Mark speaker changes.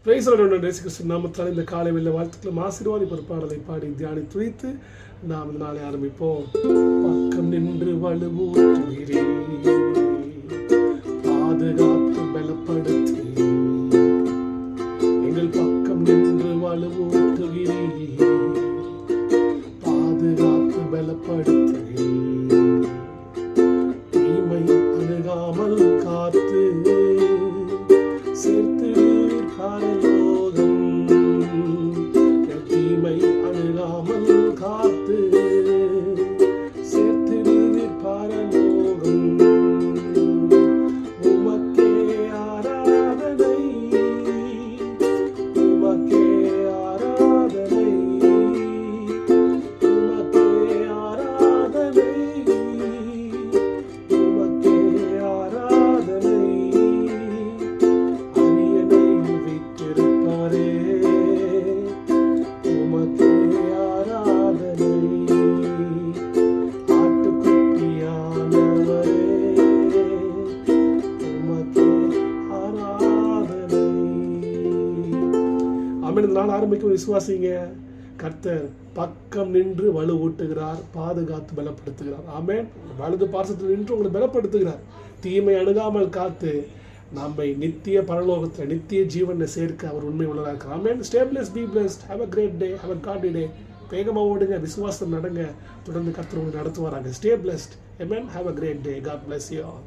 Speaker 1: Price Lord. இயேசு கிறிஸ்து நாமத்தால் இந்த காலை வெள்ள வாழ்த்துக்களும் ஆசீர்வாதி பாடலை பாடி தியானி துதித்து நாம் இந்த நாளை ஆரம்பிப்போம். பக்கம் நின்று வலுவூட்டுகிறே, பாதுகாத்து பலப்படுத்தி, எங்கள் பக்கம் நின்று வலுவூட்டுகிறே, பாதுகாத்து பலப்படுத்தி, தீமை அணுகாமல் காத்து சேர்த்து பரலோகம், தீமை அணுகாமல் காத்து சேர்த்து பரலோகம். உமக்கே ஆராதனை, உமக்கே ஆராதனை, உமக்கே ஆராதனை, உமக்கே ஆராதனை. நாள் ஆரம்பிக்கும் விசுவாசிங்க. கர்த்தர் பக்கம் நின்று வலுவூட்டுகிறார், பாதுகாத்து பலப்படுத்துகிறார். ஆமென். வலது பார்சத்தில் நின்று உங்களை பலப்படுத்துகிறார். தீமை அணுகாமல் காத்து நம்மை நித்திய பரலோகத்தில் நித்திய ஜீவனை சேர்க்க அவர் உண்மை உள்ளதாக இருக்கிறார். Amen. Stay blessed, be blessed, have a great day, have a godly day. வேகமாக ஓடுங்க, விசுவாசம் நடங்க, தொடர்ந்து கர்த்தர் உங்களை நடத்துவாராங்க. Stay blessed. Amen. Have a great day. God bless you all.